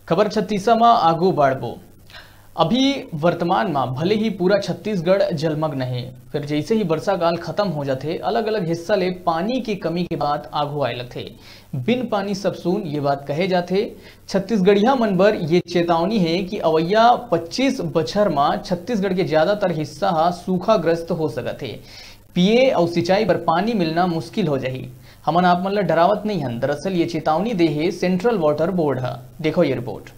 खबर छत्तीसा में आगू बाढ़बो। अभी वर्तमान में भले ही पूरा छत्तीसगढ़ जलमग्न है, फिर जैसे ही वर्षा काल खत्म हो जाते अलग अलग हिस्सा ले पानी की कमी के बाद आगू आए लगते। बिन पानी सब सून ये बात कहे जाते। छत्तीसगढ़िया मन बर ये चेतावनी है कि अवैया 25 बछर में छत्तीसगढ़ के ज्यादातर हिस्सा सूखाग्रस्त हो सकते। पिए और सिंचाई पर पानी मिलना मुश्किल हो जाही। हमन आप मन ला डरावत नहीं हन, दरअसल ये चेतावनी दे है सेंट्रल वाटर बोर्ड है। देखो ये रिपोर्ट।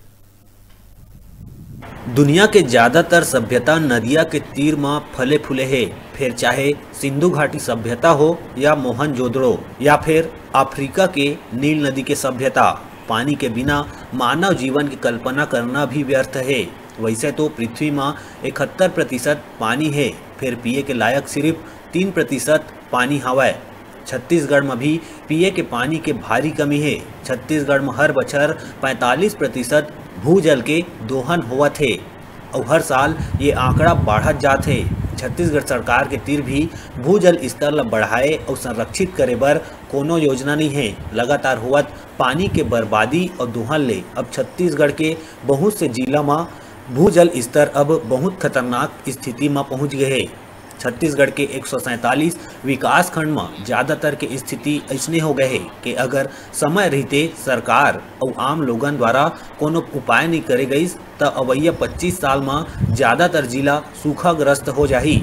दुनिया के ज्यादातर सभ्यता नदिया के तीर में फले फूले है, फिर चाहे सिंधु घाटी सभ्यता हो या मोहनजोदड़ो या फिर अफ्रीका के नील नदी के सभ्यता। पानी के बिना मानव जीवन की कल्पना करना भी व्यर्थ है। वैसे तो पृथ्वी में 71% पानी है, फिर पिए के लायक सिर्फ 3% पानी हवा। छत्तीसगढ़ में भी पिए के पानी के भारी कमी है। छत्तीसगढ़ में हर बछर 45% भूजल के दोहन हुआ थे और हर साल ये आंकड़ा बढ़त जाते। छत्तीसगढ़ सरकार के तीर भी भूजल स्तर ला बढ़ाए और संरक्षित करे बर कोनो योजना नहीं है। लगातार हुआ पानी के बर्बादी और दोहन ले अब छत्तीसगढ़ के बहुत से जिला में भूजल स्तर अब बहुत खतरनाक स्थिति में पहुंच गए है। छत्तीसगढ़ के 147 विकास खंड में ज्यादातर के स्थिति ऐसने हो गए है कि अगर समय रहते सरकार और आम लोगन द्वारा कोनो उपाय नहीं करे गई तो अवैया 25 साल में ज्यादातर जिला सूखाग्रस्त हो जाही।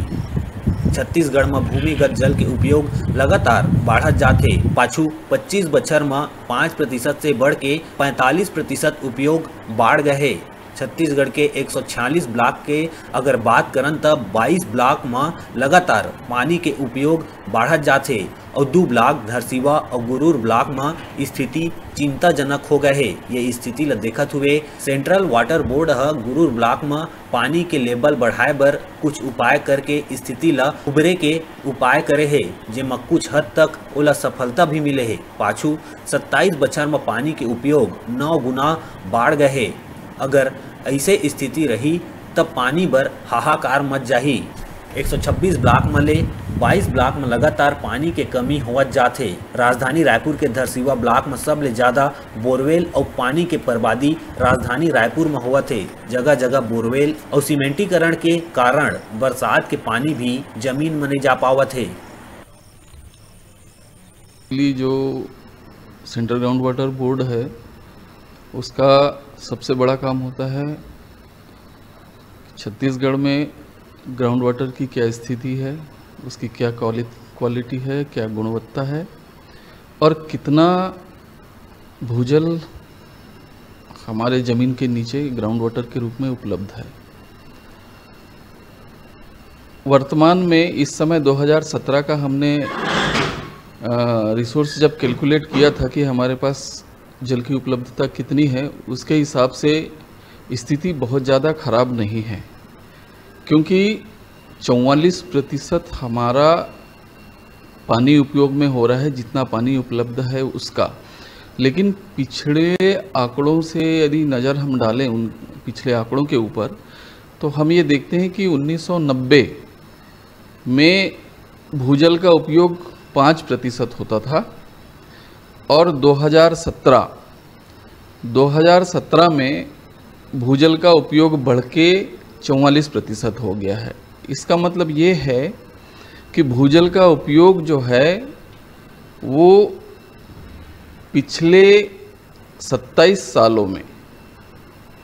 छत्तीसगढ़ में भूमिगत जल के उपयोग लगातार बढ़त जाते। पाछू 25 बछर में 5% से बढ़ के 45% उपयोग बढ़ गए है। छत्तीसगढ़ के 146 ब्लॉक के अगर बात करन तब 22 ब्लॉक में लगातार पानी के उपयोग बढ़त जाते और 2 ब्लॉक धरसीवा और गुरूर ब्लॉक में स्थिति चिंताजनक हो गए है। ये स्थिति ला देखत हुए सेंट्रल वाटर बोर्ड गुरूर ब्लॉक में पानी के लेवल बढ़ाए बर कुछ उपाय करके स्थिति ला उबरे के उपाय करे है, जेमा कुछ हद तक ओला सफलता भी मिले है। पाछू 27 बछर में पानी के उपयोग 9 गुना बढ़ गए है। अगर ऐसे स्थिति रही तब पानी बर हाहाकार मच जाही। 126 ब्लॉक में ले 22 ब्लॉक में लगातार पानी के कमी होवत जाते। राजधानी रायपुर के धरसीवा ब्लॉक में सबले ज्यादा बोरवेल और पानी के बर्बादी राजधानी रायपुर में होवत है। जगह जगह बोरवेल और सीमेंटीकरण के कारण बरसात के पानी भी जमीन में नहीं जा पावत है। जो सेंट्रल ग्राउंड वाटर बोर्ड है उसका सबसे बड़ा काम होता है छत्तीसगढ़ में ग्राउंड वाटर की क्या स्थिति है, उसकी क्या क्वालिटी है, क्या गुणवत्ता है और कितना भूजल हमारे ज़मीन के नीचे ग्राउंड वाटर के रूप में उपलब्ध है। वर्तमान में इस समय 2017 का हमने रिसोर्स जब कैलकुलेट किया था कि हमारे पास जल की उपलब्धता कितनी है, उसके हिसाब से स्थिति बहुत ज़्यादा खराब नहीं है, क्योंकि 44% हमारा पानी उपयोग में हो रहा है जितना पानी उपलब्ध है उसका। लेकिन पिछड़े आंकड़ों से यदि नज़र हम डालें उन पिछले आंकड़ों के ऊपर, तो हम ये देखते हैं कि 1990 में भूजल का उपयोग 5% होता था और 2017 में भूजल का उपयोग बढ़ के 44% हो गया है। इसका मतलब ये है कि भूजल का उपयोग जो है वो पिछले 27 सालों में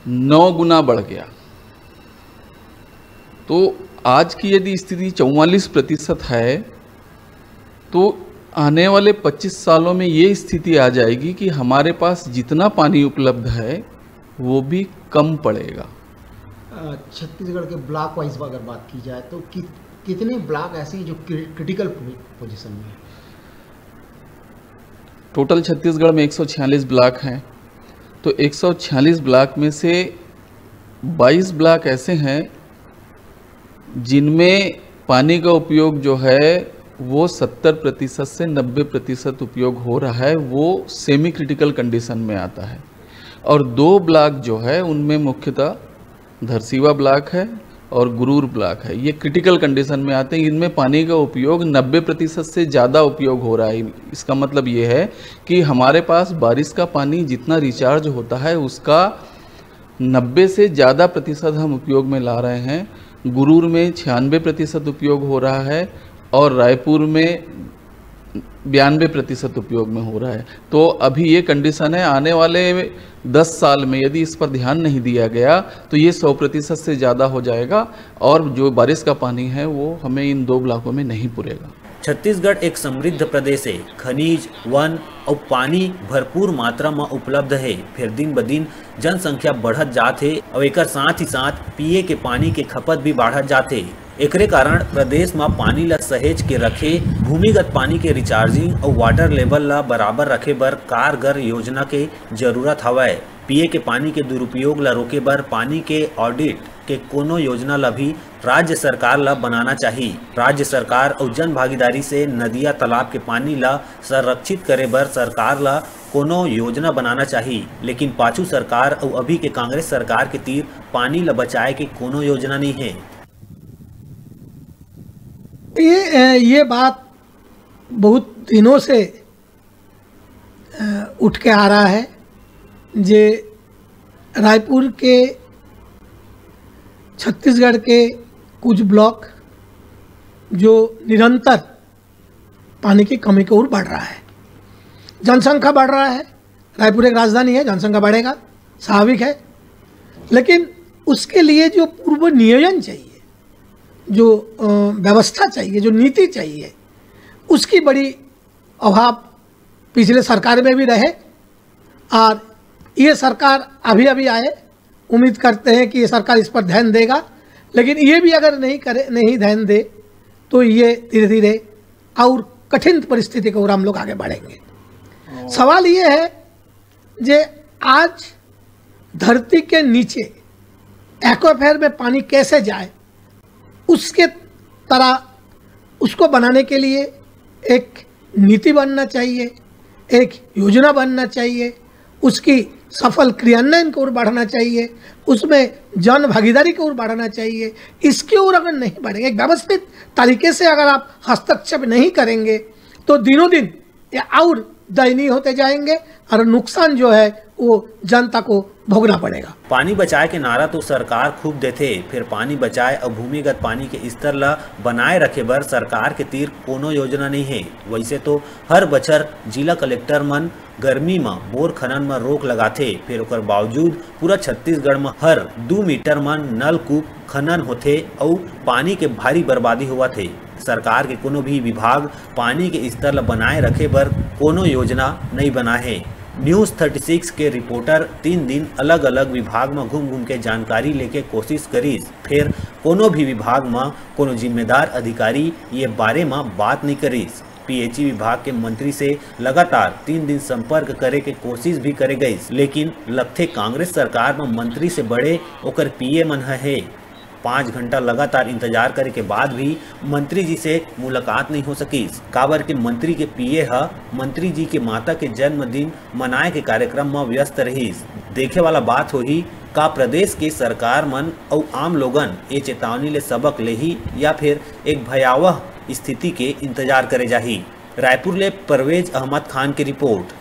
9 गुना बढ़ गया। तो आज की यदि स्थिति 44% है तो आने वाले 25 सालों में ये स्थिति आ जाएगी कि हमारे पास जितना पानी उपलब्ध है वो भी कम पड़ेगा। छत्तीसगढ़ के ब्लॉक वाइज अगर बात की जाए तो कितने ब्लॉक ऐसे हैं जो क्रिटिकल पोजीशन में है? टोटल छत्तीसगढ़ में 146 ब्लॉक हैं, तो 146 ब्लॉक में से 22 ब्लॉक ऐसे हैं जिनमें पानी का उपयोग जो है वो 70% से 90% उपयोग हो रहा है, वो सेमी क्रिटिकल कंडीशन में आता है। और 2 ब्लॉक जो है उनमें मुख्यतः धरसीवा ब्लॉक है और गुरूर ब्लॉक है, ये क्रिटिकल कंडीशन में आते हैं। इनमें पानी का उपयोग 90% से ज़्यादा उपयोग हो रहा है। इसका मतलब ये है कि हमारे पास बारिश का पानी जितना रिचार्ज होता है उसका 90 से ज़्यादा प्रतिशत हम उपयोग में ला रहे हैं। गुरूर में 96% उपयोग हो रहा है और रायपुर में 92% उपयोग में हो रहा है। तो अभी ये कंडीशन है, आने वाले 10 साल में यदि इस पर ध्यान नहीं दिया गया तो ये 100% से ज़्यादा हो जाएगा और जो बारिश का पानी है वो हमें इन 2 ब्लॉकों में नहीं पुरेगा। छत्तीसगढ़ एक समृद्ध प्रदेश है, खनिज, वन और पानी भरपूर मात्रा में उपलब्ध है। फिर दिन ब दिन जनसंख्या बढ़त जाथे और एक साथ ही साथ पिए के पानी के खपत भी बढ़त जाथे। एकरे कारण प्रदेश में पानी ला सहेज के रखे, भूमिगत पानी के रिचार्जिंग और वाटर लेवल ला बराबर रखे बर कारगर योजना के जरूरत हवय। पिए के पानी के दुरुपयोग ला रोके बर पानी के ऑडिट के कोनो योजना ला भी राज्य सरकार ला बनाना चाहिए। राज्य सरकार और जन भागीदारी से नदिया तालाब के पानी ला संरक्षित करे बर सरकार ला कोनो योजना बनाना चाहिए। लेकिन पाछू सरकार और अभी के कांग्रेस सरकार के तीर पानी ला बचाए के कोनो योजना नहीं है। ये बात बहुत दिनों से उठ के आ रहा है। जे रायपुर के छत्तीसगढ़ के कुछ ब्लॉक जो निरंतर पानी की कमी की ओर बढ़ रहा है, जनसंख्या बढ़ रहा है। रायपुर एक राजधानी है, जनसंख्या बढ़ेगा, स्वाभाविक है। लेकिन उसके लिए जो पूर्व नियोजन चाहिए, जो व्यवस्था चाहिए, जो नीति चाहिए, उसकी बड़ी अभाव पिछले सरकार में भी रहे और ये सरकार अभी अभी आए। उम्मीद करते हैं कि ये सरकार इस पर ध्यान देगा, लेकिन ये भी अगर नहीं ध्यान दे तो ये धीरे धीरे और कठिन परिस्थिति की ओर हम लोग आगे बढ़ेंगे। सवाल ये है जे आज धरती के नीचे एक्वाफायर में पानी कैसे जाए, उसके तरह उसको बनाने के लिए एक नीति बनना चाहिए, एक योजना बनना चाहिए, उसकी सफल क्रियान्वयन की ओर बढ़ना चाहिए, उसमें जन भागीदारी की ओर बढ़ना चाहिए। इसकी ओर अगर नहीं बढ़ेंगे, एक व्यवस्थित तरीके से अगर आप हस्तक्षेप नहीं करेंगे तो दिनों दिन ये और दयनीय होते जाएंगे और नुकसान जो है वो जनता को भोगना पड़ेगा। पानी बचाए के नारा तो सरकार खूब देथे, फिर पानी बचाए और भूमिगत पानी के स्तर ला बनाए रखे बर सरकार के तीर कोनो योजना नहीं है। वैसे तो हर बछर जिला कलेक्टर मन गर्मी में बोर खनन में रोक लगाथे, फिर ओकर बावजूद पूरा छत्तीसगढ़ में हर 2 मीटर में नलकूप खनन होथे और पानी के भारी बर्बादी हुआ थे। सरकार के कोनो भी विभाग पानी के स्तर ला बनाए रखे बर कोनो योजना नहीं बना है। न्यूज़ 36 के रिपोर्टर 3 दिन अलग अलग विभाग में घूम के जानकारी लेके कोशिश करीस, फिर कोनो भी विभाग में कोनो जिम्मेदार अधिकारी ये बारे में बात नहीं करीस। पीएचई विभाग के मंत्री से लगातार 3 दिन संपर्क करे के कोशिश भी करे गई, लेकिन लगथे कांग्रेस सरकार में मंत्री से बड़े ओकर पीए मन है। 5 घंटा लगातार इंतजार करे के बाद भी मंत्री जी से मुलाकात नहीं हो सकी। काबर के मंत्री के पीए मंत्री जी के माता के जन्मदिन मनाए के कार्यक्रम में व्यस्त रही। देखे वाला बात होही का प्रदेश के सरकार मन और आम लोगन ये चेतावनी ले सबक लेही या फिर एक भयावह स्थिति के इंतजार करे जाही। रायपुर ले परवेज अहमद खान की रिपोर्ट।